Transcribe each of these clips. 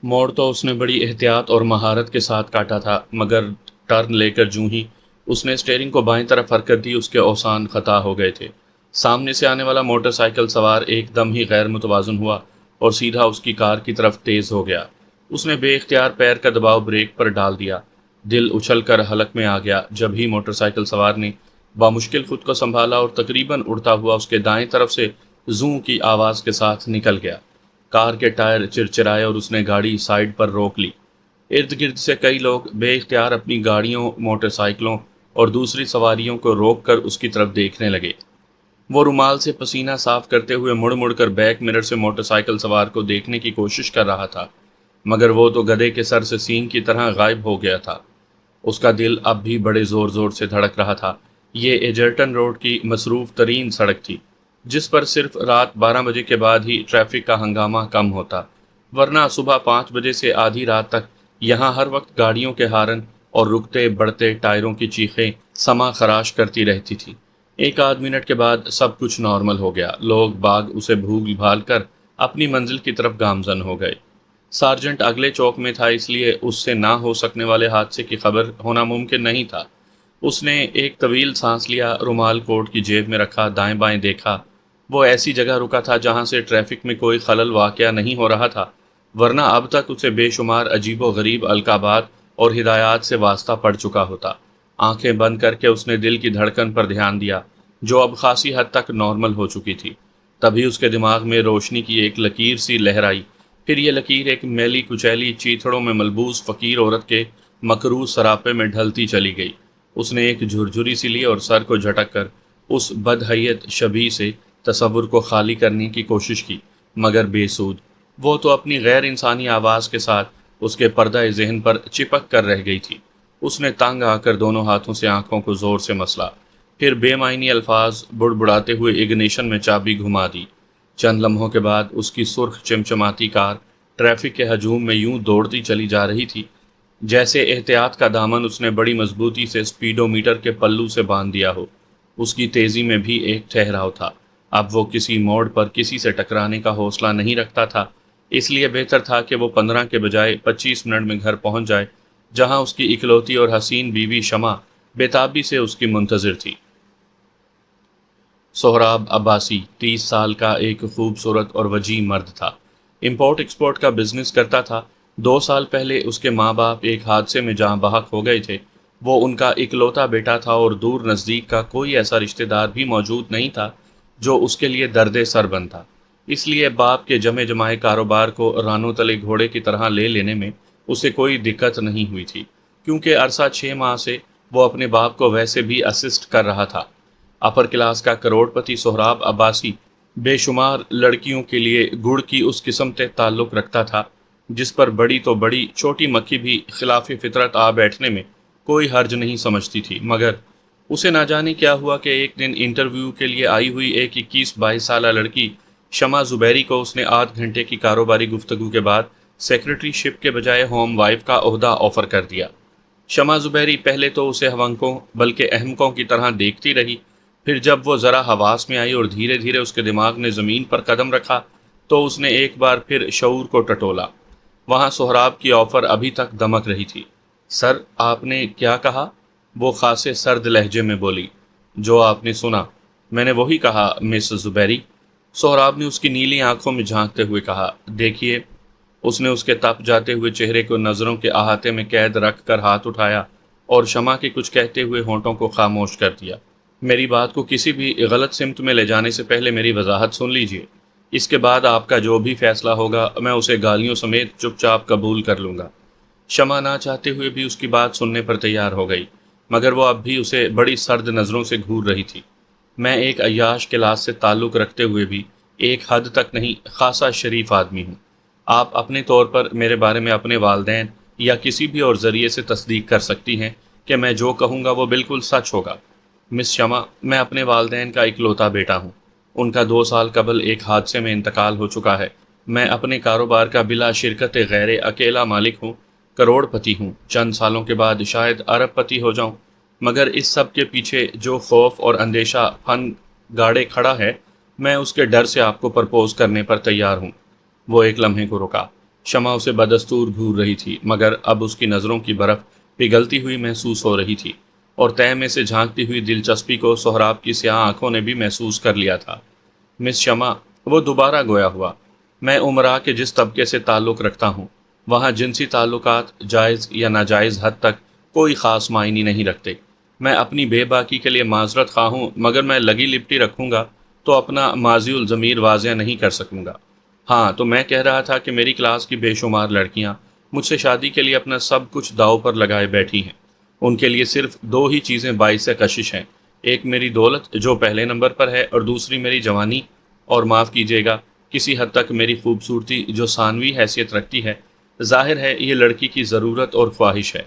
موڑ تو اس نے بڑی احتیاط اور مہارت کے ساتھ کاٹا تھا، مگر ٹرن لے کر جوں ہی اس نے اسٹیئرنگ کو بائیں طرف حرکت دی، اس کے اوسان خطا ہو گئے تھے۔ سامنے سے آنے والا موٹر سائیکل سوار ایک دم ہی غیر متوازن ہوا اور سیدھا اس کی کار کی طرف تیز ہو گیا۔ اس نے بے اختیار پیر کا دباؤ بریک پر ڈال دیا۔ دل اچھل کر حلق میں آ گیا جب ہی موٹر سائیکل سوار نے بامشکل خود کو سنبھالا اور تقریباً اڑتا ہوا اس کے دائیں طرف سے زوں کی آواز کے ساتھ نکل گیا۔ کار کے ٹائر چرچرائے اور اس نے گاڑی سائیڈ پر روک لی۔ ارد گرد سے کئی لوگ بے اختیار اپنی گاڑیوں، موٹر سائیکلوں اور دوسری سواریوں کو روک کر اس کی طرف دیکھنے لگے۔ وہ رومال سے پسینہ صاف کرتے ہوئے مڑ مڑ کر بیک مرر سے موٹر سائیکل سوار کو دیکھنے کی کوشش کر رہا تھا، مگر وہ تو گدھے کے سر سے سینگ کی طرح غائب ہو گیا تھا۔ اس کا دل اب بھی بڑے زور زور سے دھڑک رہا تھا۔ یہ ایجرٹن روڈ کی مصروف ترین سڑک تھی، جس پر صرف رات 12 بجے کے بعد ہی ٹریفک کا ہنگامہ کم ہوتا، ورنہ صبح 5 بجے سے آدھی رات تک یہاں ہر وقت گاڑیوں کے ہارن اور رکتے بڑھتے ٹائروں کی چیخیں سما خراش کرتی رہتی تھی۔ ایک آدھ منٹ کے بعد سب کچھ نارمل ہو گیا۔ لوگ باغ اسے بھول بھال کر اپنی منزل کی طرف گامزن ہو گئے۔ سارجنٹ اگلے چوک میں تھا، اس لیے اس سے نہ ہو سکنے والے حادثے کی خبر ہونا ممکن نہیں تھا۔ اس نے ایک طویل سانس لیا، رومال کوٹ کی جیب میں رکھا، دائیں بائیں دیکھا۔ وہ ایسی جگہ رکا تھا جہاں سے ٹریفک میں کوئی خلل واقع نہیں ہو رہا تھا، ورنہ اب تک اسے بے شمار عجیب و غریب القابات اور ہدایات سے واسطہ پڑ چکا ہوتا۔ آنکھیں بند کر کے اس نے دل کی دھڑکن پر دھیان دیا، جو اب خاصی حد تک نارمل ہو چکی تھی۔ تبھی اس کے دماغ میں روشنی کی ایک لکیر سی لہرائی، پھر یہ لکیر ایک میلی کچیلی چیتھڑوں میں ملبوس فقیر عورت کے مکروہ سراپے میں ڈھلتی چلی گئی۔ اس نے ایک جھرجھری سی لی اور سر کو جھٹک کر اس بدحیت شبیہ سے تصور کو خالی کرنے کی کوشش کی، مگر بے سود۔ وہ تو اپنی غیر انسانی آواز کے ساتھ اس کے پردہ ذہن پر چپک کر رہ گئی تھی۔ اس نے تنگ آ کر دونوں ہاتھوں سے آنکھوں کو زور سے مسلا، پھر بے معنی الفاظ بڑبڑاتے ہوئے اگنیشن میں چابی گھما دی۔ چند لمحوں کے بعد اس کی سرخ چمچماتی کار ٹریفک کے ہجوم میں یوں دوڑتی چلی جا رہی تھی جیسے احتیاط کا دامن اس نے بڑی مضبوطی سے سپیڈو میٹر کے پلو سے باندھ دیا ہو۔ اس کی تیزی میں بھی ایک ٹھہراؤ تھا۔ اب وہ کسی موڑ پر کسی سے ٹکرانے کا حوصلہ نہیں رکھتا تھا، اس لیے بہتر تھا کہ وہ 15 کے بجائے 25 منٹ میں گھر پہنچ جائے، جہاں اس کی اکلوتی اور حسین بیوی شمع بےتابی سے اس کی منتظر تھی۔ سہراب عباسی 30 سال کا ایک خوبصورت اور وجیح مرد تھا۔ امپورٹ ایکسپورٹ کا بزنس کرتا تھا۔ 2 سال پہلے اس کے ماں باپ ایک حادثے میں جاں بحق ہو گئے تھے۔ وہ ان کا اکلوتا بیٹا تھا اور دور نزدیک کا کوئی ایسا رشتہ دار بھی موجود نہیں تھا جو اس کے لیے درد سر بن تھا۔ اس لیے باپ کے جمے جمائے کاروبار کو رانوں تلے گھوڑے کی طرح لے لینے میں اسے کوئی دقت نہیں ہوئی تھی، کیونکہ عرصہ 6 ماہ سے وہ اپنے باپ کو ویسے بھی اسسٹ کر رہا تھا۔ اپر کلاس کا کروڑ پتی سہراب عباسی بے شمار لڑکیوں کے لیے گڑ کی اس قسم سے تعلق رکھتا تھا جس پر بڑی تو بڑی چھوٹی مکھی بھی خلاف فطرت آ بیٹھنے میں کوئی حرج نہیں سمجھتی تھی، مگر اسے نہ جانے کیا ہوا کہ ایک دن انٹرویو کے لیے آئی ہوئی ایک 21-22 سالہ لڑکی شمع زبیری کو اس نے آدھ گھنٹے کی کاروباری گفتگو کے بعد سیکرٹری شپ کے بجائے ہوم وائف کا عہدہ آفر کر دیا۔ شمع زبیری پہلے تو اسے حونکوں بلکہ احمقوں کی طرح دیکھتی رہی، پھر جب وہ ذرا حواس میں آئی اور دھیرے دھیرے اس کے دماغ نے زمین پر قدم رکھا تو اس نے ایک بار پھر شعور کو ٹٹولا۔ وہاں سہراب کی آفر ابھی تک دمک رہی تھی۔ سر، آپ نے کیا کہا؟ وہ خاصے سرد لہجے میں بولی۔ جو آپ نے سنا، میں نے وہی کہا مس زبیری۔ سہراب نے اس کی نیلی آنکھوں میں جھانکتے ہوئے کہا۔ دیکھیے، اس نے اس کے تپ جاتے ہوئے چہرے کو نظروں کے احاطے میں قید رکھ کر ہاتھ اٹھایا اور شمع کے کچھ کہتے ہوئے ہونٹوں کو خاموش کر دیا۔ میری بات کو کسی بھی غلط سمت میں لے جانے سے پہلے میری وضاحت سن لیجئے۔ اس کے بعد آپ کا جو بھی فیصلہ ہوگا میں اسے گالیوں سمیت چپ چاپ قبول کر لوں گا۔ شمع نہ چاہتے ہوئے بھی اس کی بات سننے پر تیار ہو گئی، مگر وہ اب بھی اسے بڑی سرد نظروں سے گھور رہی تھی۔ میں ایک عیاش کلاس سے تعلق رکھتے ہوئے بھی ایک حد تک نہیں خاصا شریف آدمی ہوں۔ آپ اپنے طور پر میرے بارے میں اپنے والدین یا کسی بھی اور ذریعے سے تصدیق کر سکتی ہیں کہ میں جو کہوں گا وہ بالکل سچ ہوگا۔ مس شمع، میں اپنے والدین کا اکلوتا بیٹا ہوں۔ ان کا 2 سال قبل ایک حادثے میں انتقال ہو چکا ہے۔ میں اپنے کاروبار کا بلا شرکت غیر اکیلا مالک ہوں، کروڑ پتی ہوں، چند سالوں کے بعد شاید ارب پتی ہو جاؤں، مگر اس سب کے پیچھے جو خوف اور اندیشہ پھن گاڑے کھڑا ہے، میں اس کے ڈر سے آپ کو پرپوز کرنے پر تیار ہوں۔ وہ ایک لمحے کو رکا۔ شمع اسے بدستور گھور رہی تھی، مگر اب اس کی نظروں کی برف پگھلتی ہوئی محسوس ہو رہی تھی، اور تہہ میں سے جھانکتی ہوئی دلچسپی کو سہراب کی سیاہ آنکھوں نے بھی محسوس کر لیا تھا۔ مس شمع، وہ دوبارہ گویا ہوا، میں عمرا کے جس طبقے سے تعلق رکھتا ہوں، وہاں جنسی تعلقات جائز یا ناجائز حد تک کوئی خاص معنی نہیں رکھتے۔ میں اپنی بے باکی کے لیے معذرت خواہ ہوں، مگر میں لگی لپٹی رکھوں گا تو اپنا ماضی الضمیر واضح نہیں کر سکوں گا۔ ہاں، تو میں کہہ رہا تھا کہ میری کلاس کی بے شمار لڑکیاں مجھ سے شادی کے لیے اپنا سب کچھ داؤ پر لگائے بیٹھی ہیں۔ ان کے لیے صرف دو ہی چیزیں باعث کشش ہیں، ایک میری دولت جو پہلے نمبر پر ہے، اور دوسری میری جوانی، اور معاف کیجیے گا کسی حد تک میری خوبصورتی جو ثانوی حیثیت رکھتی ہے۔ ظاہر ہے یہ لڑکی کی ضرورت اور خواہش ہے،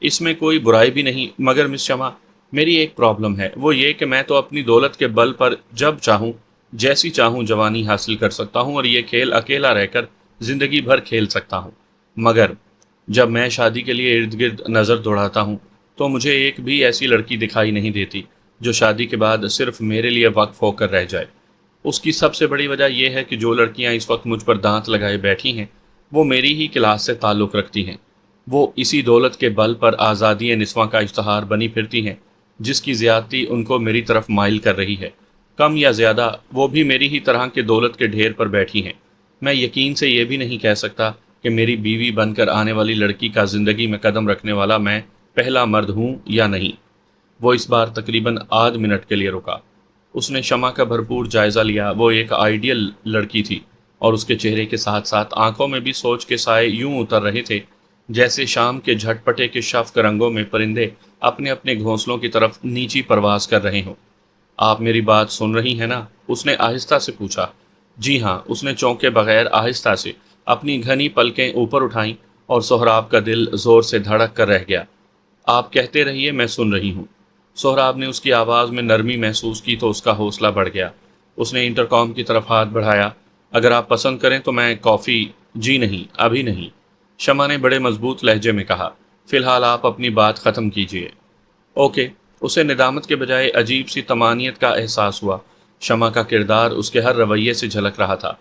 اس میں کوئی برائی بھی نہیں، مگر مس شمع، میری ایک پرابلم ہے، وہ یہ کہ میں تو اپنی دولت کے بل پر جب چاہوں جیسی چاہوں جوانی حاصل کر سکتا ہوں، اور یہ کھیل اکیلا رہ کر زندگی بھر کھیل سکتا ہوں، مگر جب میں شادی کے لیے ارد گرد نظر دوڑاتا ہوں تو مجھے ایک بھی ایسی لڑکی دکھائی نہیں دیتی جو شادی کے بعد صرف میرے لیے وقف ہو کر رہ جائے۔ اس کی سب سے بڑی وجہ یہ ہے کہ جو لڑکیاں اس وقت مجھ پر دانت لگائے بیٹھی ہیں وہ میری ہی کلاس سے تعلق رکھتی ہیں، وہ اسی دولت کے بل پر آزادی نسواں کا اشتہار بنی پھرتی ہیں جس کی زیادتی ان کو میری طرف مائل کر رہی ہے۔ کم یا زیادہ وہ بھی میری ہی طرح کے دولت کے ڈھیر پر بیٹھی ہیں۔ میں یقین سے یہ بھی نہیں کہہ سکتا کہ میری بیوی بن کر آنے والی لڑکی کا زندگی میں قدم رکھنے والا میں پہلا مرد ہوں یا نہیں۔ وہ اس بار تقریباً آدھ منٹ کے لیے رکا۔ اس نے شمع کا بھرپور جائزہ لیا۔ وہ ایک آئیڈیل لڑکی تھی، اور اس کے چہرے کے ساتھ ساتھ آنکھوں میں بھی سوچ کے سائے یوں اتر رہے تھے جیسے شام کے جھٹ پٹے کے شفق رنگوں میں پرندے اپنے اپنے گھونسلوں کی طرف نیچی پرواز کر رہے ہوں۔ آپ میری بات سن رہی ہیں نا؟ اس نے آہستہ سے پوچھا۔ جی ہاں، اس نے چونکے بغیر آہستہ سے اپنی گھنی پلکیں اوپر اٹھائیں، اور سہراب کا دل زور سے دھڑک کر رہ گیا۔ آپ کہتے رہیے، میں سن رہی ہوں۔ سہراب نے اس کی آواز میں نرمی محسوس کی تو اس کا حوصلہ بڑھ گیا۔ اس نے انٹرکام کی طرف ہاتھ بڑھایا۔ اگر آپ پسند کریں تو میں کافی… جی نہیں، ابھی نہیں، شمع نے بڑے مضبوط لہجے میں کہا۔ فی الحال آپ اپنی بات ختم کیجیے۔ اوکے۔ اسے ندامت کے بجائے عجیب سی طمانینت کا احساس ہوا۔ شمع کا کردار اس کے ہر رویے سے جھلک رہا تھا۔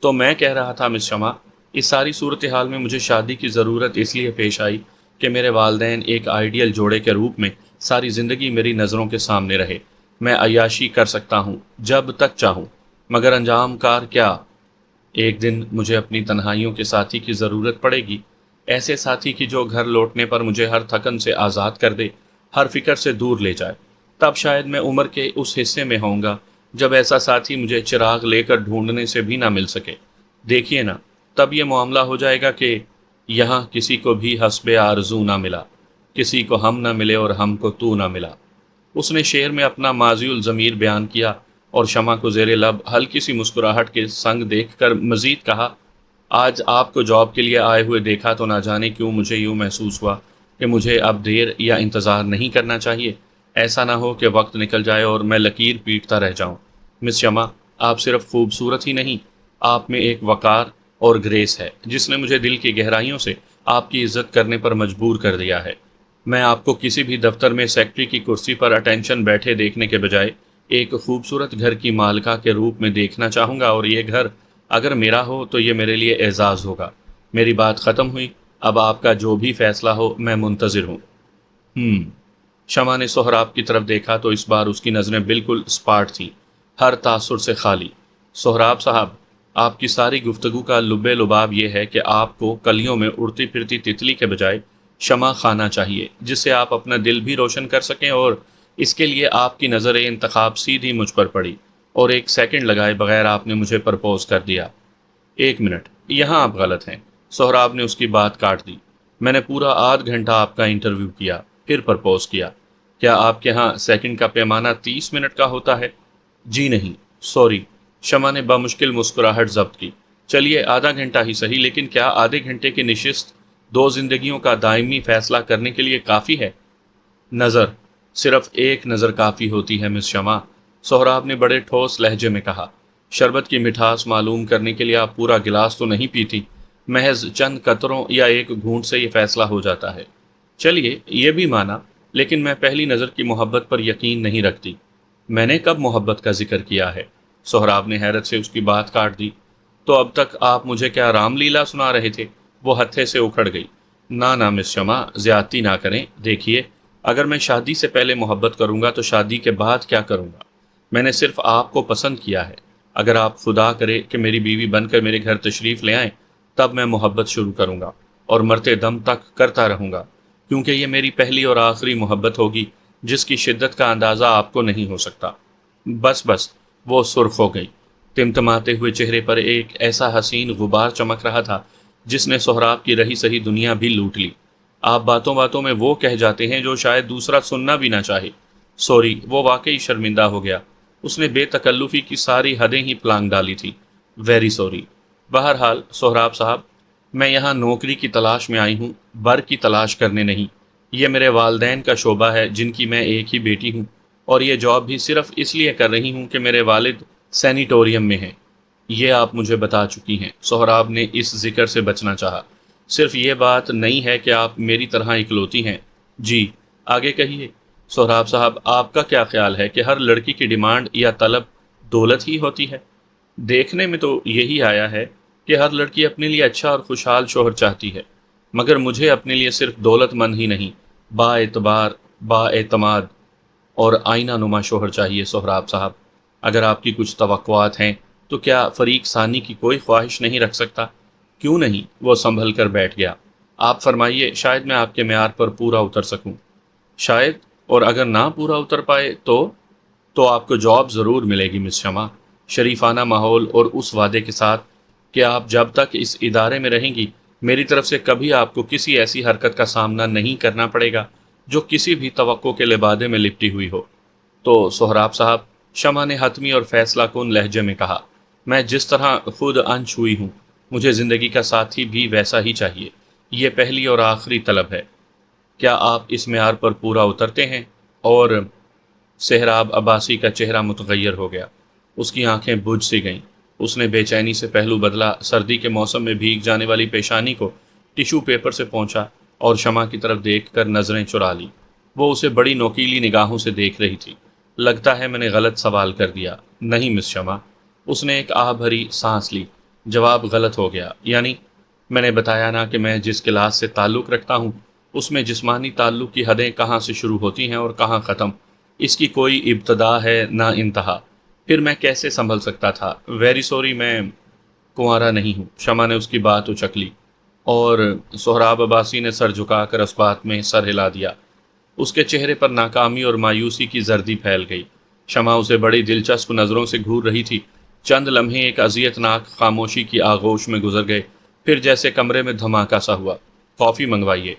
تو میں کہہ رہا تھا مس شمع، اس ساری صورتحال میں مجھے شادی کی ضرورت اس لیے پیش آئی کہ میرے والدین ایک آئیڈیل جوڑے کے روپ میں ساری زندگی میری نظروں کے سامنے رہے۔ میں عیاشی کر سکتا ہوں جب تک چاہوں، مگر انجام کار کیا؟ ایک دن مجھے اپنی تنہائیوں کے ساتھی کی ضرورت پڑے گی، ایسے ساتھی کی جو گھر لوٹنے پر مجھے ہر تھکن سے آزاد کر دے، ہر فکر سے دور لے جائے۔ تب شاید میں عمر کے اس حصے میں ہوں گا جب ایسا ساتھی مجھے چراغ لے کر ڈھونڈنے سے بھی نہ مل سکے۔ دیکھیے نا، تب یہ معاملہ ہو جائے گا کہ یہاں کسی کو بھی حسب آرزو نہ ملا، کسی کو ہم نہ ملے اور ہم کو تو نہ ملا۔ اس نے شعر میں اپنا ماضی الضمیر بیان کیا، اور شمع کو زیر لب ہلکی سی مسکراہٹ کے سنگ دیکھ کر مزید کہا، آج آپ کو جاب کے لیے آئے ہوئے دیکھا تو نہ جانے کیوں مجھے یوں محسوس ہوا کہ مجھے اب دیر یا انتظار نہیں کرنا چاہیے۔ ایسا نہ ہو کہ وقت نکل جائے اور میں لکیر پیٹتا رہ جاؤں۔ مس شمع، آپ صرف خوبصورت ہی نہیں، آپ میں ایک وقار اور گریس ہے جس نے مجھے دل کی گہرائیوں سے آپ کی عزت کرنے پر مجبور کر دیا ہے۔ میں آپ کو کسی بھی دفتر میں سیکرٹری کی کرسی پر اٹینشن بیٹھے دیکھنے کے بجائے ایک خوبصورت گھر کی مالکہ کے روپ میں دیکھنا چاہوں گا، اور یہ گھر اگر میرا ہو تو یہ میرے لیے اعزاز ہوگا۔ میری بات ختم ہوئی، اب آپ کا جو بھی فیصلہ ہو میں منتظر ہوں۔ شمع نے سہراب کی طرف دیکھا تو اس بار اس کی نظریں بالکل اسپاٹ تھیں، ہر تاثر سے خالی۔ سہراب صاحب، آپ کی ساری گفتگو کا لب لباب یہ ہے کہ آپ کو کلیوں میں اڑتی پھرتی تتلی کے بجائے شمع خانہ چاہیے جس سے آپ اپنا دل بھی روشن کر سکیں، اور اس کے لیے آپ کی نظر انتخاب سیدھی مجھ پر پڑی، اور ایک سیکنڈ لگائے بغیر آپ نے مجھے پرپوز کر دیا۔ ایک منٹ، یہاں آپ غلط ہیں، سہراب نے اس کی بات کاٹ دی۔ میں نے پورا آدھ گھنٹہ آپ کا انٹرویو کیا، پھر پرپوز کیا۔ کیا آپ کے ہاں سیکنڈ کا پیمانہ 30 منٹ کا ہوتا ہے؟ جی نہیں، سوری، شمع نے بمشکل مسکراہٹ ضبط کی۔ چلیے آدھا گھنٹہ ہی صحیح، لیکن کیا آدھے گھنٹے کی نشست دو زندگیوں کا دائمی فیصلہ کرنے کے لیے کافی ہے؟ نظر، صرف ایک نظر کافی ہوتی ہے مس شمع، سہراب نے بڑے ٹھوس لہجے میں کہا۔ شربت کی مٹھاس معلوم کرنے کے لیے آپ پورا گلاس تو نہیں پیتی، محض چند قطروں یا ایک گھونٹ سے یہ فیصلہ ہو جاتا ہے۔ چلیے یہ بھی مانا، لیکن میں پہلی نظر کی محبت پر یقین نہیں رکھتی۔ میں نے کب محبت کا ذکر کیا ہے؟ سہراب نے حیرت سے اس کی بات کاٹ دی۔ تو اب تک آپ مجھے کیا رام لیلا سنا رہے تھے؟ وہ ہتھے سے اکھڑ گئی۔ نہ مس شمع، زیادتی نہ کریں، دیکھیے اگر میں شادی سے پہلے محبت کروں گا تو شادی کے بعد کیا کروں گا؟ میں نے صرف آپ کو پسند کیا ہے۔ اگر آپ خدا کرے کہ میری بیوی بن کر میرے گھر تشریف لے آئیں، تب میں محبت شروع کروں گا اور مرتے دم تک کرتا رہوں گا، کیونکہ یہ میری پہلی اور آخری محبت ہوگی جس کی شدت کا اندازہ آپ کو نہیں ہو سکتا۔ بس بس، وہ سرخ ہو گئی۔ تمتماتے ہوئے چہرے پر ایک ایسا حسین غبار چمک رہا تھا جس نے سہراب کی رہی سہی دنیا بھی لوٹ لی۔ آپ باتوں باتوں میں وہ کہہ جاتے ہیں جو شاید دوسرا سننا بھی نہ چاہے۔ سوری، وہ واقعی شرمندہ ہو گیا۔ اس نے بے تکلفی کی ساری حدیں ہی پلانگ ڈالی تھی۔ Very sorry. بہرحال سہراب صاحب، میں یہاں نوکری کی تلاش میں آئی ہوں، بر کی تلاش کرنے نہیں۔ یہ میرے والدین کا شعبہ ہے جن کی میں ایک ہی بیٹی ہوں، اور یہ جاب بھی صرف اس لیے کر رہی ہوں کہ میرے والد سینیٹوریم میں ہیں۔ یہ آپ مجھے بتا چکی ہیں۔ سہراب نے اس ذکر سے بچنا چاہا۔ صرف یہ بات نہیں ہے کہ آپ میری طرح اکلوتی ہیں۔ جی، آگے کہیے۔ سہراب صاحب، آپ کا کیا خیال ہے کہ ہر لڑکی کی ڈیمانڈ یا طلب دولت ہی ہوتی ہے؟ دیکھنے میں تو یہی آیا ہے کہ ہر لڑکی اپنے لیے اچھا اور خوشحال شوہر چاہتی ہے، مگر مجھے اپنے لیے صرف دولت مند ہی نہیں، با اعتبار، با اعتماد اور آئینہ نما شوہر چاہیے۔ سہراب صاحب، اگر آپ کی کچھ توقعات ہیں تو کیا فریق ثانی کی کوئی خواہش نہیں رکھ سکتا؟ کیوں نہیں؟ وہ سنبھل کر بیٹھ گیا۔ آپ فرمائیے، شاید میں آپ کے معیار پر پورا اتر سکوں۔ شاید، اور اگر نہ پورا اتر پائے تو آپ کو جاب ضرور ملے گی مس شمع، شریفانہ ماحول اور اس وعدے کے ساتھ کہ آپ جب تک اس ادارے میں رہیں گی میری طرف سے کبھی آپ کو کسی ایسی حرکت کا سامنا نہیں کرنا پڑے گا جو کسی بھی توقع کے لبادے میں لپٹی ہوئی ہو۔ تو سہراب صاحب، شمع نے حتمی اور فیصلہ کن لہجے میں کہا، میں جس طرح خود انچھوئی ہوں، مجھے زندگی کا ساتھی بھی ویسا ہی چاہیے۔ یہ پہلی اور آخری طلب ہے۔ کیا آپ اس معیار پر پورا اترتے ہیں؟ اور سہراب عباسی کا چہرہ متغیر ہو گیا۔ اس کی آنکھیں بجھ سی گئیں۔ اس نے بے چینی سے پہلو بدلا، سردی کے موسم میں بھیگ جانے والی پیشانی کو ٹیشو پیپر سے پونچھا اور شمع کی طرف دیکھ کر نظریں چرا لی۔ وہ اسے بڑی نوکیلی نگاہوں سے دیکھ رہی تھی۔ لگتا ہے میں نے غلط سوال کر دیا۔ نہیں مس شمع۔ اس نے ایک آہ بھری سانس لی۔ جواب غلط ہو گیا۔ یعنی میں نے بتایا نا کہ میں جس کلاس سے تعلق رکھتا ہوں اس میں جسمانی تعلق کی حدیں کہاں سے شروع ہوتی ہیں اور کہاں ختم۔ اس کی کوئی ابتدا ہے نہ انتہا۔ پھر میں کیسے سنبھل سکتا تھا؟ ویری سوری، میں کنوارا نہیں ہوں۔ شمع نے اس کی بات اچک لی اور سہراب عباسی نے سر جھکا کر اس بات میں سر ہلا دیا۔ اس کے چہرے پر ناکامی اور مایوسی کی زردی پھیل گئی۔ شمع اسے بڑی دلچسپ نظروں سے گھور رہی تھی۔ چند لمحے ایک اذیت ناک خاموشی کی آغوش میں گزر گئے، پھر جیسے کمرے میں دھماکہ سا ہوا۔ کافی منگوائیے۔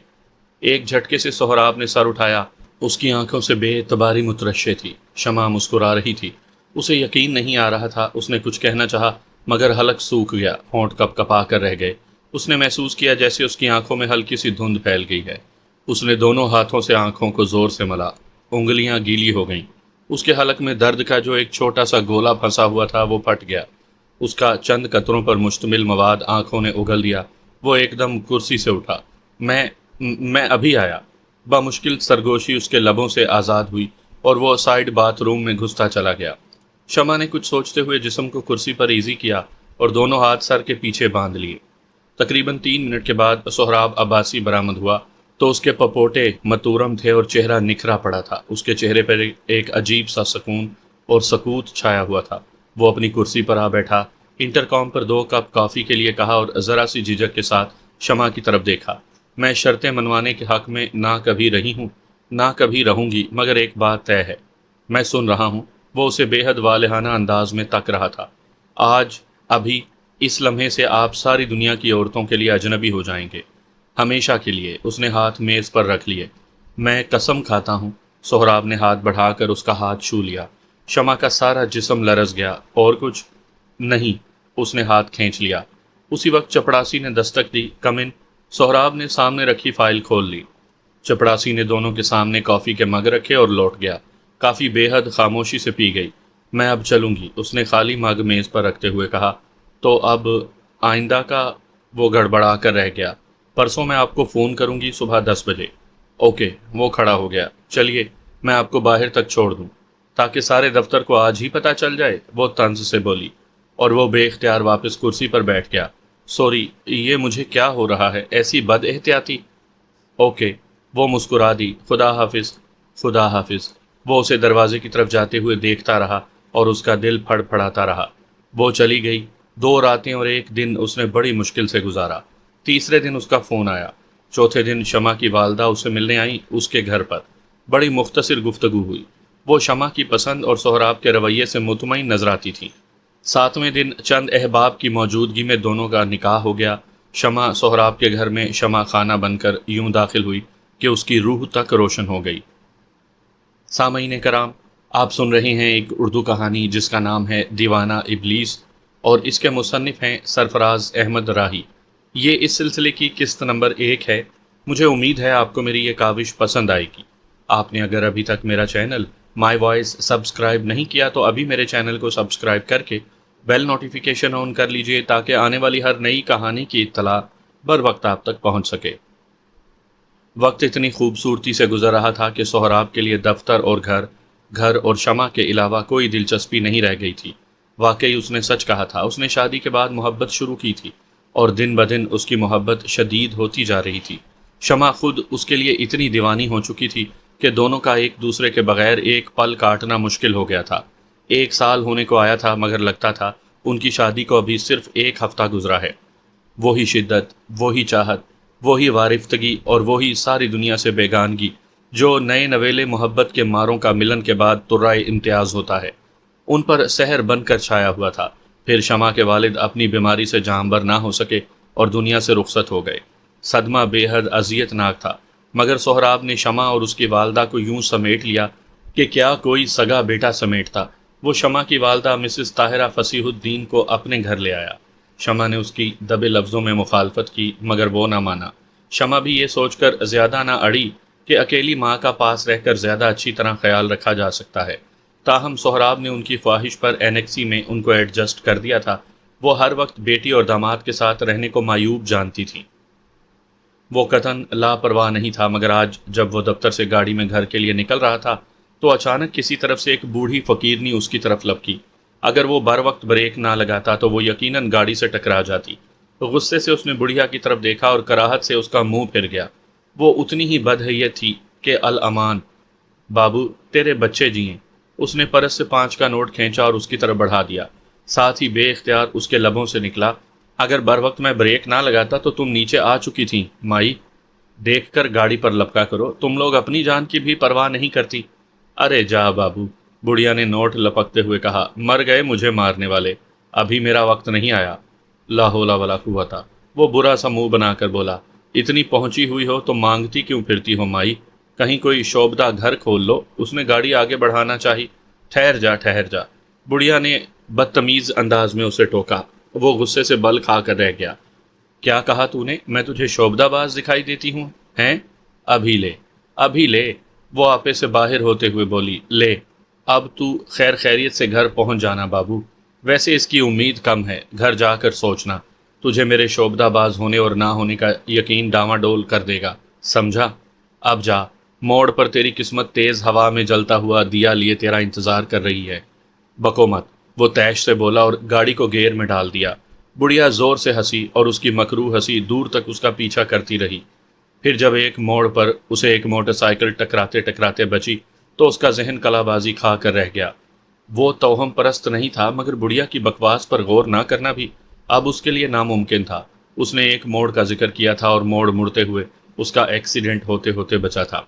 ایک جھٹکے سے سہراب نے سر اٹھایا۔ اس کی آنکھوں سے بے اعتباری مترشح تھی۔ شمع مسکرا رہی تھی۔ اسے یقین نہیں آ رہا تھا۔ اس نے کچھ کہنا چاہا مگر حلق سوکھ گیا، ہونٹ کپ کپا کر رہ گئے۔ اس نے محسوس کیا جیسے اس کی آنکھوں میں ہلکی سی دھند پھیل گئی ہے۔ اس نے دونوں ہاتھوں سے آنکھوں کو زور سے ملا، انگلیاں گیلی ہو گئیں۔ اس کے حلق میں درد کا جو ایک چھوٹا سا گولا پھنسا ہوا تھا وہ پھٹ گیا۔ اس کا چند قطروں پر مشتمل مواد آنکھوں نے اگل دیا۔ وہ ایک دم کرسی سے اٹھا۔ میں ابھی آیا۔ بامشکل سرگوشی اس کے لبوں سے آزاد ہوئی اور وہ سائیڈ باتھ روم میں گھستا چلا گیا۔ شمع نے کچھ سوچتے ہوئے جسم کو کرسی پر ایزی کیا اور دونوں ہاتھ سر کے پیچھے باندھ لیے۔ تقریباً 3 منٹ کے بعد سہراب عباسی برآمد ہوا تو اس کے پپوٹے متورم تھے اور چہرہ نکھرا پڑا تھا۔ اس کے چہرے پر ایک عجیب سا سکون اور سکوت چھایا ہوا تھا۔ وہ اپنی کرسی پر آ بیٹھا، انٹرکام پر 2 کپ کافی کے لیے کہا اور ذرا سی جھجک کے ساتھ شمع کی طرف دیکھا۔ میں شرطیں منوانے کے حق میں نہ کبھی رہی ہوں نہ کبھی رہوں گی، مگر ایک بات طے ہے۔ میں سن رہا ہوں۔ وہ اسے بے حد والہانہ انداز میں تک رہا تھا۔ آج، ابھی، اس لمحے سے آپ ساری دنیا کی عورتوں کے لیے اجنبی ہو جائیں گے، ہمیشہ کے لیے۔ اس نے ہاتھ میز پر رکھ لیے۔ میں قسم کھاتا ہوں۔ سہراب نے ہاتھ بڑھا کر اس کا ہاتھ چھو لیا۔ شمع کا سارا جسم لرز گیا۔ اور کچھ نہیں؟ اس نے ہاتھ کھینچ لیا۔ اسی وقت چپڑاسی نے دستک دی۔ کم ان۔ سہراب نے سامنے رکھی فائل کھول لی۔ چپڑاسی نے دونوں کے سامنے کافی کے مگ رکھے اور لوٹ گیا۔ کافی بے حد خاموشی سے پی گئی۔ میں اب چلوں گی، اس نے خالی مگ میز پر رکھتے ہوئے کہا۔ تو اب آئندہ کا؟ وہ گڑبڑا کر رہ گیا۔ پرسوں میں آپ کو فون کروں گی صبح 10 بجے۔ اوکے۔ وہ کھڑا ہو گیا۔ چلیے، میں آپ کو باہر تک چھوڑ دوں تاکہ سارے دفتر کو آج ہی پتہ چل جائے، وہ طنز سے بولی۔ اور وہ بے اختیار واپس کرسی پر بیٹھ گیا۔ سوری، یہ مجھے کیا ہو رہا ہے، ایسی بد احتیاطی۔ اوکے، وہ مسکرا دی۔ خدا حافظ، خدا حافظ۔ وہ اسے دروازے کی طرف جاتے ہوئے دیکھتا رہا اور اس کا دل پھڑ پھڑاتا رہا۔ وہ چلی گئی۔ 2 راتیں اور 1 دن اس نے بڑی مشکل سے گزارا۔ تیسرے دن اس کا فون آیا۔ چوتھے دن شمع کی والدہ اسے ملنے آئیں اس کے گھر پر۔ بڑی مختصر گفتگو ہوئی۔ وہ شمع کی پسند اور سہراب کے رویے سے مطمئن نظر آتی تھی۔ 7ویں دن چند احباب کی موجودگی میں دونوں کا نکاح ہو گیا۔ شمع سہراب کے گھر میں شمع خانہ بن کر یوں داخل ہوئی کہ اس کی روح تک روشن ہو گئی۔ سامعین کرام، آپ سن رہے ہیں ایک اردو کہانی جس کا نام ہے دیوانہ ابلیس، اور اس کے مصنف ہیں سرفراز احمد راہی۔ یہ اس سلسلے کی قسط نمبر 1 ہے۔ مجھے امید ہے آپ کو میری یہ کاوش پسند آئے گی۔ آپ نے اگر ابھی تک میرا چینل مائی وائس سبسکرائب نہیں کیا تو ابھی میرے چینل کو سبسکرائب کر کے بیل نوٹیفیکیشن آن کر لیجئے تاکہ آنے والی ہر نئی کہانی کی اطلاع بر وقت آپ تک پہنچ سکے۔ وقت اتنی خوبصورتی سے گزر رہا تھا کہ سہراب کے لیے دفتر اور گھر اور شمع کے علاوہ کوئی دلچسپی نہیں رہ گئی تھی۔ واقعی اس نے سچ کہا تھا، اس نے شادی کے بعد محبت شروع کی تھی اور دن بدن اس کی محبت شدید ہوتی جا رہی تھی۔ شمع خود اس کے لیے اتنی دیوانی ہو چکی تھی کہ دونوں کا ایک دوسرے کے بغیر ایک پل کاٹنا مشکل ہو گیا تھا۔ 1 سال ہونے کو آیا تھا مگر لگتا تھا ان کی شادی کو ابھی صرف 1 ہفتہ گزرا ہے۔ وہی شدت، وہی چاہت، وہی وارفتگی اور وہی ساری دنیا سے بیگانگی جو نئے نویلے محبت کے ماروں کا ملن کے بعد ترائے امتیاز ہوتا ہے، ان پر سحر بن کر چھایا ہوا تھا۔ پھر شمع کے والد اپنی بیماری سے جانبر نہ ہو سکے اور دنیا سے رخصت ہو گئے۔ صدمہ بے حد اذیت ناک تھا، مگر سہراب نے شمع اور اس کی والدہ کو یوں سمیٹ لیا کہ کیا کوئی سگا بیٹا سمیٹتا۔ وہ شمع کی والدہ مسز طاہرہ فصیح الدین کو اپنے گھر لے آیا۔ شمع نے اس کی دبے لفظوں میں مخالفت کی مگر وہ نہ مانا۔ شمع بھی یہ سوچ کر زیادہ نہ اڑی کہ اکیلی ماں کا پاس رہ کر زیادہ اچھی طرح خیال رکھا جا سکتا ہے۔ تاہم سہراب نے ان کی خواہش پر اینیکسی میں ان کو ایڈجسٹ کر دیا تھا۔ وہ ہر وقت بیٹی اور داماد کے ساتھ رہنے کو معیوب جانتی تھی۔ وہ قطعاً لاپرواہ نہیں تھا، مگر آج جب وہ دفتر سے گاڑی میں گھر کے لیے نکل رہا تھا تو اچانک کسی طرف سے ایک بوڑھی فقیرنی اس کی طرف لپکی۔ اگر وہ بر وقت بریک نہ لگاتا تو وہ یقیناً گاڑی سے ٹکرا جاتی۔ غصے سے اس نے بڑھیا کی طرف دیکھا اور کراہت سے اس کا منہ پھر گیا۔ وہ اتنی ہی بدحیت تھی کہ الامان، بابو تیرے بچے جیئیں۔ اس نے پرس سے 5 کا نوٹ کھینچا اور اس کی طرف بڑھا دیا۔ ساتھ ہی بے اختیار اس کے لبوں سے نکلا، اگر بر وقت میں بریک نہ لگاتا تو تم نیچے آ چکی تھیں مائی۔ دیکھ کر گاڑی پر لپکا کرو، تم لوگ اپنی جان کی بھی پرواہ نہیں کرتی۔ ارے جا بابو، بڑھیا نے نوٹ لپکتے ہوئے کہا، مر گئے مجھے مارنے والے، ابھی میرا وقت نہیں آیا۔ لا حول ولا قوت۔ وہ برا سا منہ بنا کر بولا، اتنی پہنچی ہوئی ہو تو مانگتی کیوں پھرتی ہو مائی؟ کہیں کوئی شعبدہ گھر کھول لو۔ اس نے گاڑی آگے بڑھانا چاہی۔ ٹھہر جا ٹھہر جا، بڑھیا نے بدتمیز انداز میں اسے ٹوکا۔ وہ غصے سے بل کھا کر رہ گیا۔ کیا کہا تو نے؟ میں تجھے شعبدہ باز دکھائی دیتی ہوں ہیں؟ ابھی لے، ابھی لے۔ وہ آپے سے باہر ہوتے ہوئے بولی، لے اب تو خیر خیریت سے گھر پہنچ جانا بابو۔ ویسے اس کی امید کم ہے، گھر جا کر سوچنا، تجھے میرے شعبدہ باز ہونے اور نہ ہونے کا یقین ڈاواں ڈول کر دے گا، سمجھا؟ اب جا، موڑ پر تیری قسمت تیز ہوا میں جلتا ہوا دیا لیے تیرا انتظار کر رہی ہے۔ بکو مت، وہ تیش سے بولا اور گاڑی کو گیئر میں ڈال دیا۔ بڑھیا زور سے ہنسی اور اس کی مکروہ ہنسی دور تک اس کا پیچھا کرتی رہی۔ پھر جب ایک موڑ پر اسے ایک موٹر سائیکل ٹکراتے ٹکراتے بچی تو اس کا ذہن کلا بازی کھا کر رہ گیا۔ وہ توہم پرست نہیں تھا، مگر بڑھیا کی بکواس پر غور نہ کرنا بھی اب اس کے لیے ناممکن تھا۔ اس نے ایک موڑ کا ذکر کیا تھا اور موڑ مڑتے ہوئے اس کا ایکسیڈنٹ ہوتے ہوتے بچا تھا۔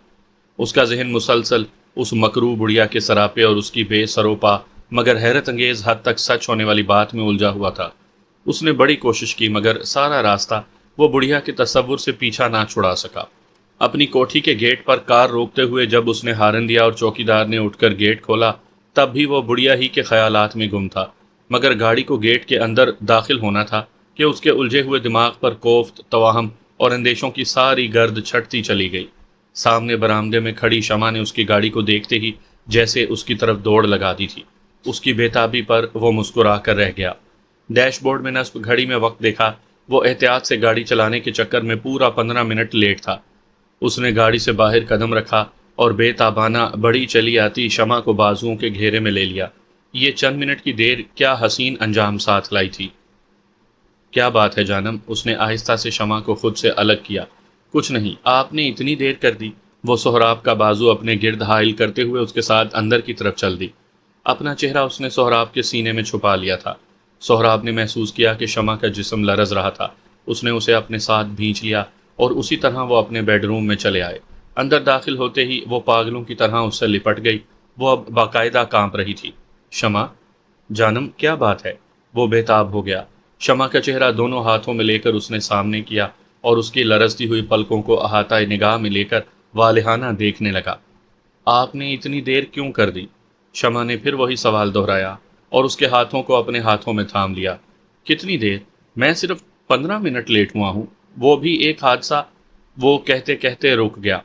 اس کا ذہن مسلسل اس مکروہ بڑھیا کے سراپے اور اس کی بے سروپا مگر حیرت انگیز حد تک سچ ہونے والی بات میں الجھا ہوا تھا۔ اس نے بڑی کوشش کی مگر سارا راستہ وہ بڑھیا کے تصور سے پیچھا نہ چھڑا سکا۔ اپنی کوٹھی کے گیٹ پر کار روکتے ہوئے جب اس نے ہارن دیا اور چوکیدار نے اٹھ کر گیٹ کھولا تب بھی وہ بڑھیا ہی کے خیالات میں گم تھا، مگر گاڑی کو گیٹ کے اندر داخل ہونا تھا کہ اس کے الجھے ہوئے دماغ پر کوفت، توہم اور اندیشوں کی ساری گرد چھٹتی چلی گئی۔ سامنے برآمدے میں کھڑی شمع نے اس کی گاڑی کو دیکھتے ہی جیسے اس کی طرف دوڑ لگا دی تھی۔ اس کی بے تابی پر وہ مسکرا کر رہ گیا۔ ڈیش بورڈ میں نصب گھڑی میں وقت دیکھا۔ وہ احتیاط سے گاڑی چلانے کے چکر میں پورا 15 منٹ لیٹ تھا۔ اس نے گاڑی سے باہر قدم رکھا اور بے تابانہ بڑی چلی آتی شمع کو بازوؤں کے گھیرے میں لے لیا۔ یہ چند منٹ کی دیر کیا حسین انجام ساتھ لائی تھی۔ کیا بات ہے جانم، اس نے آہستہ سے شمع کو خود سے الگ کیا۔ کچھ نہیں، آپ نے اتنی دیر کر دی۔ وہ سہراب کا بازو اپنے گرد حائل کرتے ہوئے اس کے ساتھ اندر کی طرف چل دی۔ اپنا چہرہ اس نے سہراب کے سینے میں چھپا لیا تھا۔ سہراب نے محسوس کیا کہ شمع کا جسم لرز رہا تھا۔ اس نے اسے اپنے ساتھ بھینچ لیا اور اسی طرح وہ اپنے بیڈ روم میں چلے آئے۔ اندر داخل ہوتے ہی وہ پاگلوں کی طرح اس سے لپٹ گئی۔ وہ اب باقاعدہ کانپ رہی تھی۔ شمع، جانم کیا بات ہے؟ وہ بےتاب ہو گیا۔ شمع کا چہرہ دونوں ہاتھوں میں لے کر اس نے سامنے کیا اور اس کی لرزتی ہوئی پلکوں کو احاطہ نگاہ میں لے کر والہانہ دیکھنے لگا۔ آپ نے اتنی دیر کیوں کر دی؟ شمع نے پھر وہی سوال دہرایا اور اس کے ہاتھوں کو اپنے ہاتھوں میں تھام لیا۔ کتنی دیر؟ میں صرف 15 منٹ لیٹ ہوا ہوں، وہ بھی ایک حادثہ۔ وہ کہتے کہتے رک گیا۔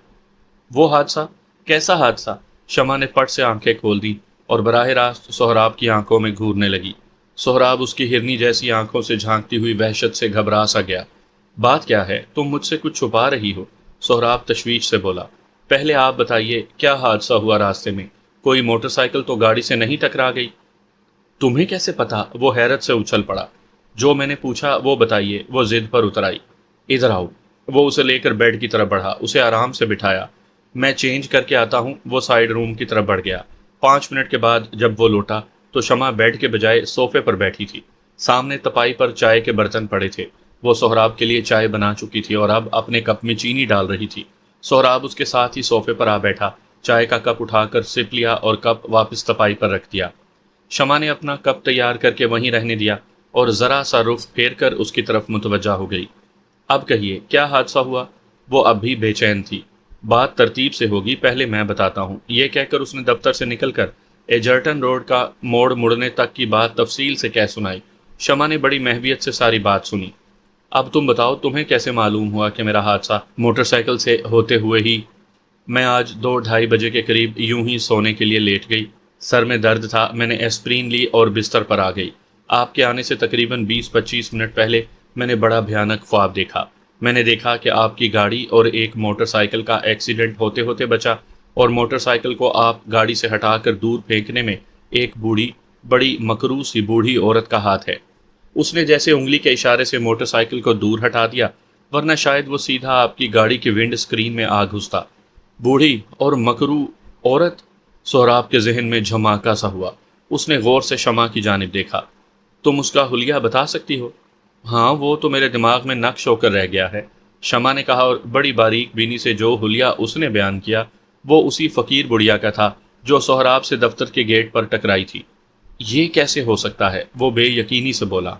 وہ حادثہ؟ کیسا حادثہ؟ شمع نے پٹ سے آنکھیں کھول دی اور براہ راست سہراب کی آنکھوں میں گھورنے لگی۔ سہراب اس کی ہرنی جیسی آنکھوں سے جھانکتی ہوئی وحشت سے گھبرا سا گیا۔ بات کیا ہے؟ تم مجھ سے کچھ چھپا رہی ہو؟ سہراب تشویش سے بولا۔ پہلے آپ بتائیے، کیا حادثہ ہوا راستے میں؟ کوئی موٹر سائیکل تو گاڑی سے نہیں ٹکرا گئی؟ تمہیں کیسے پتا؟ وہ حیرت سے اچھل پڑا۔ جو میں نے پوچھا وہ بتائیے، وہ ضد پر اتر آئی۔ ادھر آؤ۔ وہ اسے لے کر بیڈ کی طرف بڑھا، اسے آرام سے بٹھایا۔ میں چینج کر کے آتا ہوں۔ وہ سائیڈ روم کی طرف بڑھ گیا۔ 5 منٹ کے بعد جب وہ لوٹا تو شمع بیڈ کے بجائے صوفے پر بیٹھی تھی۔ سامنے تپائی پر چائے کے برتن پڑے تھے۔ وہ سہراب کے لیے چائے بنا چکی تھی اور اب اپنے کپ میں چینی ڈال رہی تھی۔ سہراب اس کے ساتھ ہی صوفے پر آ بیٹھا، چائے کا کپ اٹھا کر سپ لیا اور کپ واپس تپائی پر رکھ دیا۔ شمع نے اپنا کپ تیار کر کے وہیں رہنے دیا اور ذرا سا رخ پھیر کر اس کی طرف متوجہ ہو گئی۔ اب کہیے، کیا حادثہ ہوا؟ وہ اب بھی بے چین تھی۔ بات ترتیب سے ہوگی، پہلے میں بتاتا ہوں۔ یہ کہہ کر اس نے دفتر سے نکل کر ایجرٹن روڈ کا موڑ مڑنے تک کی بات تفصیل سے کہہ سنائی۔ شمع نے بڑی محویت سے ساری بات سنی۔ اب تم بتاؤ، تمہیں کیسے معلوم ہوا کہ میرا حادثہ موٹر سائیکل سے ہوتے ہوئے ہی؟ میں آج 2-2:30 بجے کے قریب یوں ہی سونے کے لیے لیٹ گئی۔ سر میں درد تھا، میں نے ایسپرین لی اور بستر پر آ گئی۔ آپ کے آنے سے تقریباً 20-25 منٹ پہلے میں نے بڑا بھیانک خواب دیکھا۔ میں نے دیکھا کہ آپ کی گاڑی اور ایک موٹر سائیکل کا ایکسیڈنٹ ہوتے ہوتے بچا، اور موٹر سائیکل کو آپ گاڑی سے ہٹا کر دور پھینکنے میں ایک بڑی مکروہ سی بوڑھی عورت کا ہاتھ ہے۔ اس نے جیسے انگلی کے اشارے سے موٹر سائیکل کو دور ہٹا دیا، ورنہ شاید وہ سیدھا آپ کی گاڑی کی ونڈ اسکرین میں آ گھستا۔ بوڑھی اور مکروہ عورت؟ سہراب کے ذہن میں جھماکا سا ہوا۔ اس نے غور سے شمع کی جانب دیکھا۔ تم اس کا حلیہ بتا سکتی ہو؟ ہاں، وہ تو میرے دماغ میں نقش ہو کر رہ گیا ہے، شمع نے کہا، اور بڑی باریک بینی سے جو حلیہ اس نے بیان کیا وہ اسی فقیر بڑھیا کا تھا جو سہراب سے دفتر کے گیٹ پر ٹکرائی تھی۔ یہ کیسے ہو سکتا ہے؟ وہ بے یقینی سے بولا۔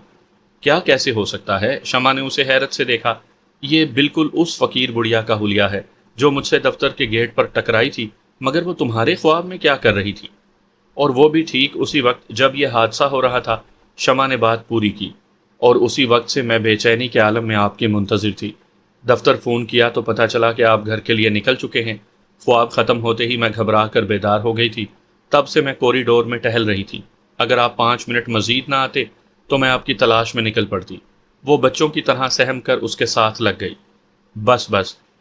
کیا کیسے ہو سکتا ہے؟ شمع نے اسے حیرت سے دیکھا۔ یہ بالکل اس فقیر بڑھیا کا حلیہ ہے جو مجھ سے دفتر کے گیٹ پر ٹکرائی تھی، مگر وہ تمہارے خواب میں کیا کر رہی تھی؟ اور وہ بھی ٹھیک اسی وقت جب یہ حادثہ ہو رہا تھا۔ شمع نے بات پوری کی۔ اور اسی وقت سے میں بے چینی کے عالم میں آپ کی منتظر تھی۔ دفتر فون کیا تو پتہ چلا کہ آپ گھر کے لیے نکل چکے ہیں۔ خواب ختم ہوتے ہی میں گھبرا کر بیدار ہو گئی تھی۔ تب سے میں کوریڈور میں ٹہل رہی تھی۔ اگر آپ 5 منٹ مزید نہ آتے تو میں آپ کی تلاش میں نکل پڑتی۔ وہ بچوں کی طرح سہم کر اس کے ساتھ لگ گئی۔ بس،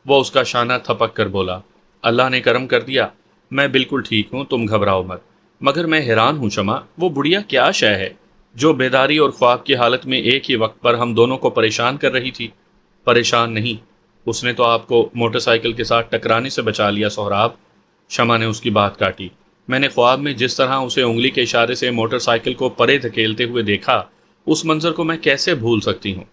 وہ اس کا شانہ تھپک کر بولا۔ اللہ نے کرم کر دیا، میں بالکل ٹھیک ہوں، تم گھبراؤ مت۔ مگر میں حیران ہوں شمع، وہ بڑھیا کیا شے ہے جو بیداری اور خواب کی حالت میں ایک ہی وقت پر ہم دونوں کو پریشان کر رہی تھی؟ پریشان نہیں، اس نے تو آپ کو موٹر سائیکل کے ساتھ ٹکرانے سے بچا لیا سہراب۔ شمع نے اس کی بات کاٹی۔ میں نے خواب میں جس طرح اسے انگلی کے اشارے سے موٹر سائیکل کو پرے دھکیلتے ہوئے دیکھا، اس منظر کو میں کیسے بھول سکتی ہوں؟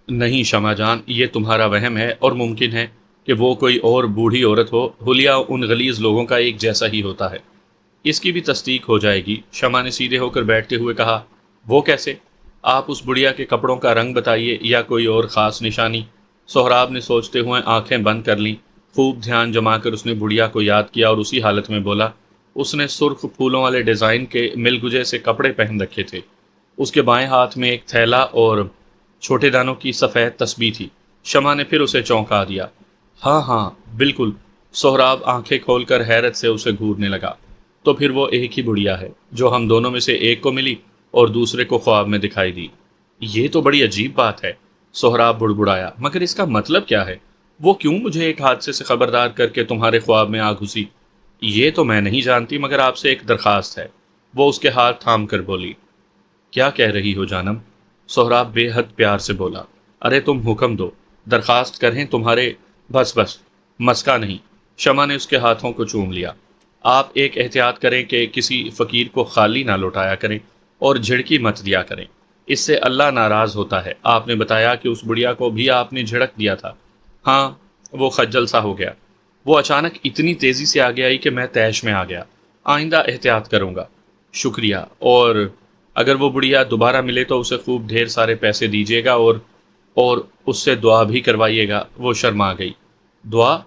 نہیں شمع جان، یہ تمہارا وہم ہے، اور ممکن ہے کہ وہ کوئی اور بوڑھی عورت ہو۔ حلیہ ان غلیظ لوگوں کا ایک جیسا ہی ہوتا ہے۔ اس کی بھی تصدیق ہو جائے گی، شمع نے سیدھے ہو کر بیٹھتے ہوئے کہا۔ وہ کیسے؟ آپ اس بڑھیا کے کپڑوں کا رنگ بتائیے یا کوئی اور خاص نشانی۔ سہراب نے سوچتے ہوئے آنکھیں بند کر لیں۔ خوب دھیان جما کر اس نے بڑھیا کو یاد کیا اور اسی حالت میں بولا۔ اس نے سرخ پھولوں والے ڈیزائن کے ملگجے سے کپڑے پہن رکھے تھے۔ اس کے بائیں ہاتھ میں ایک تھیلا اور چھوٹے دانوں کی سفید تسبیح تھی۔ شمع نے پھر اسے چونکا دیا۔ ہاں، بالکل۔ سہراب آنکھیں کھول کر حیرت سے اسے گھورنے لگا۔ تو پھر وہ ایک ہی بڑھیا ہے جو ہم دونوں میں سے ایک کو ملی اور دوسرے کو خواب میں دکھائی دی۔ یہ تو بڑی عجیب بات ہے، سہراب بڑبڑایا، مگر اس کا مطلب کیا ہے؟ وہ کیوں مجھے ایک حادثے سے خبردار کر کے تمہارے خواب میں آ گھسی؟ یہ تو میں نہیں جانتی، مگر آپ سے ایک درخواست ہے۔ وہ اس کے ہاتھ تھام کر بولی، کیا کہہ رہی ہو جانم؟ سہراب بے حد پیار سے بولا، ارے تم حکم دو، درخواست کریں تمہارے، بس بس، مسکا نہیں۔ شمع نے اس کے ہاتھوں کو چوم لیا۔ آپ ایک احتیاط کریں کہ کسی فقیر کو خالی نہ لوٹایا کریں اور جھڑکی مت دیا کریں، اس سے اللہ ناراض ہوتا ہے۔ آپ نے بتایا کہ اس بڑھیا کو بھی آپ نے جھڑک دیا تھا۔ ہاں، وہ خجل سا ہو گیا۔ وہ اچانک اتنی تیزی سے آگے آئی کہ میں طیش میں آ گیا۔ آئندہ احتیاط کروں گا۔ شکریہ، اور اگر وہ بڑھیا دوبارہ ملے تو اسے خوب ڈھیر سارے پیسے دیجیے گا اور اس سے دعا بھی کروائیے گا۔ وہ شرما گئی۔ دعا؟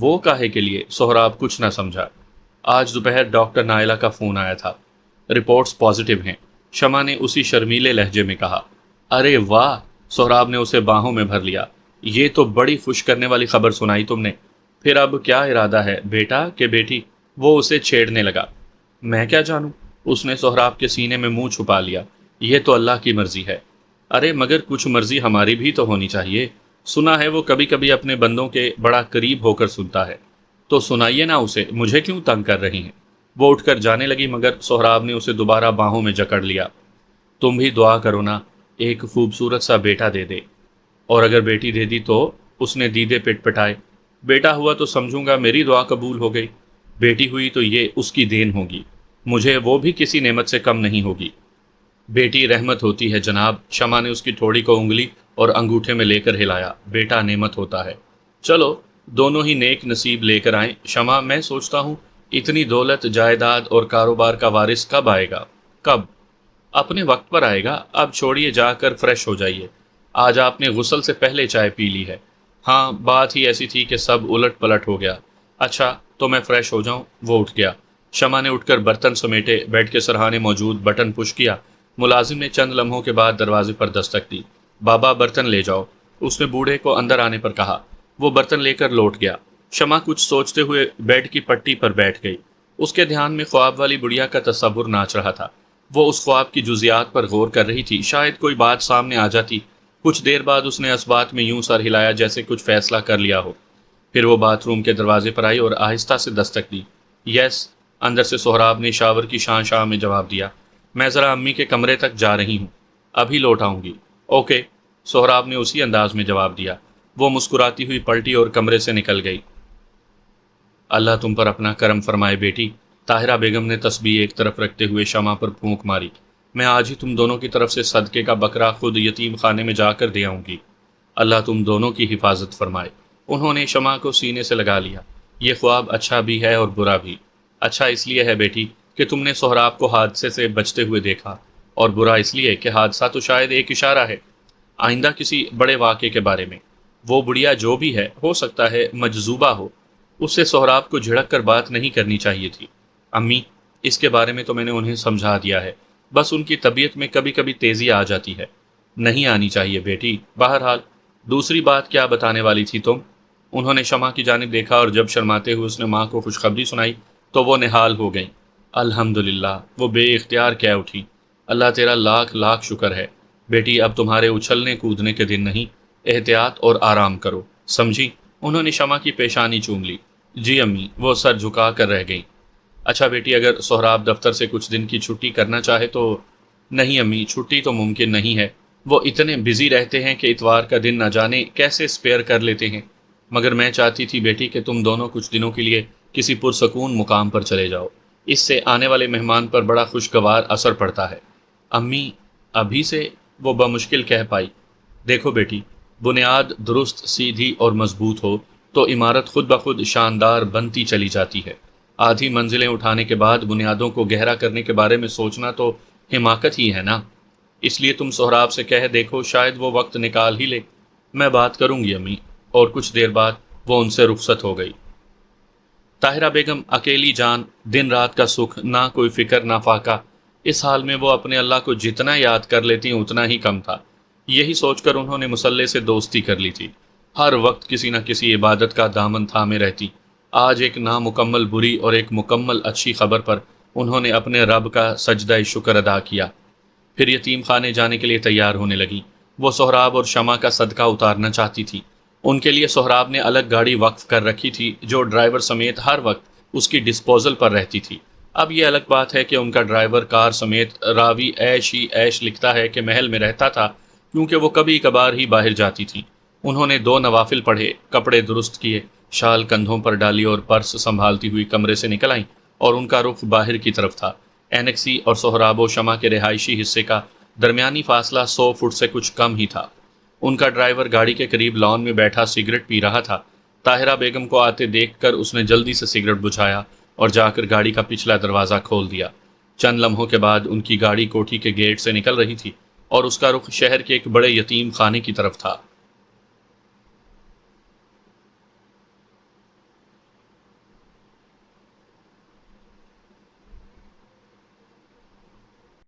وہ کاہے کے لیے؟ سہراب کچھ نہ سمجھا۔ آج دوپہر ڈاکٹر نائلہ کا فون آیا تھا، رپورٹس پازیٹیو ہیں، شمع نے اسی شرمیلے لہجے میں کہا۔ ارے واہ! سہراب نے اسے باہوں میں بھر لیا۔ یہ تو بڑی خوش کرنے والی خبر سنائی تم نے۔ پھر اب کیا ارادہ ہے، بیٹا کہ بیٹی؟ وہ اسے چھیڑنے لگا۔ میں کیا جانوں؟ اس نے سہراب کے سینے میں منہ چھپا لیا۔ یہ تو اللہ کی مرضی ہے۔ ارے مگر کچھ مرضی ہماری بھی تو ہونی چاہیے۔ سنا ہے وہ کبھی کبھی اپنے بندوں کے بڑا قریب ہو کر سنتا ہے۔ تو سنائیے نا اسے، مجھے کیوں تنگ کر رہی ہیں؟ وہ اٹھ کر جانے لگی مگر سہراب نے اسے دوبارہ باہوں میں جکڑ لیا۔ تم بھی دعا کرو نا، ایک خوبصورت سا بیٹا دے دے، اور اگر بیٹی دے دی تو؟ اس نے دیدے پٹ پٹائے۔ بیٹا ہوا تو سمجھوں گا میری دعا قبول ہو گئی، بیٹی ہوئی تو یہ اس کی دین ہوگی، مجھے وہ بھی کسی نعمت سے کم نہیں ہوگی۔ بیٹی رحمت ہوتی ہے جناب۔ شمع نے اس کی تھوڑی کو انگلی اور انگوٹھے میں لے کر ہلایا۔ بیٹا نعمت ہوتا ہے۔ چلو دونوں ہی نیک نصیب لے کر آئیں۔ شمع، میں سوچتا ہوں اتنی دولت، جائیداد اور کاروبار کا وارث کب آئے گا؟ کب؟ اپنے وقت پر آئے گا۔ اب چھوڑیے، جا کر فریش ہو جائیے۔ آج آپ نے غسل سے پہلے چائے پی لی ہے۔ ہاں، بات ہی ایسی تھی کہ سب الٹ پلٹ ہو گیا۔ اچھا تو میں فریش ہو جاؤں؟ وہ اٹھ گیا۔ شمع نے اٹھ کر برتن سمیٹے، بیڈ کے سرہانے موجود بٹن پش کیا۔ ملازم نے چند لمحوں کے بعد دروازے پر دستک دی۔ بابا برتن لے جاؤ، اس نے بوڑھے کو اندر آنے پر کہا۔ وہ برتن لے کر لوٹ گیا۔ شمع کچھ سوچتے ہوئے بیڈ کی پٹی پر بیٹھ گئی۔ اس کے دھیان میں خواب والی بڑھیا کا تصور ناچ رہا تھا۔ وہ اس خواب کی جزیات پر غور کر رہی تھی۔ شاید کوئی بات سامنے آ جاتی۔ کچھ دیر بعد اس نے اس بات میں یوں سر ہلایا جیسے کچھ فیصلہ کر لیا ہو۔ پھر وہ باتھ روم کے دروازے پر آئی اور آہستہ سے دستک دی۔ یس، اندر سے سہراب نے شاور کی شاں شاں میں جواب دیا۔ میں ذرا امی کے کمرے تک جا رہی ہوں، ابھی لوٹ آؤں گی۔ اوکے، سہراب نے اسی انداز میں جواب دیا۔ وہ مسکراتی ہوئی پلٹی اور کمرے سے نکل گئی۔ اللہ تم پر اپنا کرم فرمائے بیٹی، طاہرہ بیگم نے تسبیح ایک طرف رکھتے ہوئے شمع پر پھونک ماری۔ میں آج ہی تم دونوں کی طرف سے صدقے کا بکرا خود یتیم خانے میں جا کر دے آؤں گی۔ اللہ تم دونوں کی حفاظت فرمائے۔ انہوں نے شمع کو سینے سے لگا لیا۔ یہ خواب اچھا بھی ہے اور برا بھی۔ اچھا اس لیے ہے بیٹی کہ تم نے سہراب کو حادثے سے بچتے ہوئے دیکھا، اور برا اس لیے کہ حادثہ تو شاید ایک اشارہ ہے آئندہ کسی بڑے واقعے کے بارے میں۔ وہ بڑھیا جو بھی ہے، ہو سکتا ہے مجذوبہ ہو، اس سے سہراب کو جھڑک کر بات نہیں کرنی چاہیے تھی۔ امی، اس کے بارے میں تو میں نے انہیں سمجھا دیا ہے، بس ان کی طبیعت میں کبھی کبھی تیزی آ جاتی ہے۔ نہیں آنی چاہیے بیٹی۔ بہرحال دوسری بات کیا بتانے والی تھی تم؟ انہوں نے شمع کی جانب دیکھا اور جب شرماتے ہوئے اس نے ماں کو خوشخبری سنائی تو وہ نہال ہو گئیں۔ الحمدللہ، وہ بے اختیار کہہ اٹھی۔ اللہ تیرا لاکھ لاکھ شکر ہے بیٹی، اب تمہارے اچھلنے کودنے کے دن نہیں، احتیاط اور آرام کرو، سمجھی؟ انہوں نے شمع کی پیشانی چوم لی۔ جی امی، وہ سر جھکا کر رہ گئیں۔ اچھا بیٹی، اگر سہراب دفتر سے کچھ دن کی چھٹی کرنا چاہے تو؟ نہیں امی، چھٹی تو ممکن نہیں ہے، وہ اتنے بزی رہتے ہیں کہ اتوار کا دن نہ جانے کیسے اسپیئر کر لیتے ہیں۔ مگر میں چاہتی تھی بیٹی کہ تم دونوں کچھ دنوں کے لیے کسی پرسکون مقام پر چلے جاؤ، اس سے آنے والے مہمان پر بڑا خوشگوار اثر پڑتا ہے۔ امی، ابھی سے؟ وہ بمشکل کہہ پائی۔ دیکھو بیٹی، بنیاد درست، سیدھی اور مضبوط ہو تو عمارت خود بخود شاندار بنتی چلی جاتی ہے۔ آدھی منزلیں اٹھانے کے بعد بنیادوں کو گہرا کرنے کے بارے میں سوچنا تو حماقت ہی ہے نا۔ اس لیے تم سہراب سے کہہ دیکھو، شاید وہ وقت نکال ہی لے۔ میں بات کروں گی امی۔ اور کچھ دیر بعد وہ ان سے رخصت ہو گئی۔ طاہرہ بیگم اکیلی جان، دن رات کا سکھ، نہ کوئی فکر نہ فاقہ، اس حال میں وہ اپنے اللہ کو جتنا یاد کر لیتی اتنا ہی کم تھا۔ یہی سوچ کر انہوں نے مصلے سے دوستی کر لی تھی۔ ہر وقت کسی نہ کسی عبادت کا دامن تھامے رہتی۔ آج ایک نامکمل بری اور ایک مکمل اچھی خبر پر انہوں نے اپنے رب کا سجدہ شکر ادا کیا۔ پھر یتیم خانے جانے کے لیے تیار ہونے لگیں۔ وہ سہراب اور شمع کا صدقہ اتارنا چاہتی تھی۔ ان کے لیے سہراب نے الگ گاڑی وقف کر رکھی تھی جو ڈرائیور سمیت ہر وقت اس کی ڈسپوزل پر رہتی تھی۔ اب یہ الگ بات ہے کہ ان کا ڈرائیور کار سمیت راوی عیش ہی عیش لکھتا ہے کہ محل میں رہتا تھا کیونکہ وہ کبھی کبھار ہی باہر جاتی تھی۔ انہوں نے 2 نوافل پڑھے، کپڑے درست کیے، شال کندھوں پر ڈالی اور پرس سنبھالتی ہوئی کمرے سے نکل آئیں، اور ان کا رخ باہر کی طرف تھا۔ اینکسی اور سہراب و شمع کے رہائشی حصے کا درمیانی فاصلہ 100 فٹ سے کچھ کم ہی تھا۔ ان کا ڈرائیور گاڑی کے قریب لان میں بیٹھا سگریٹ پی رہا تھا۔ طاہرہ بیگم کو آتے دیکھ کر اس نے جلدی سے سگریٹ بجھایا اور جا کر گاڑی کا پچھلا دروازہ کھول دیا۔ چند لمحوں کے بعد ان کی گاڑی کوٹھی کے گیٹ سے نکل رہی تھی اور اس کا رخ شہر کے ایک بڑے یتیم خانے کی طرف تھا۔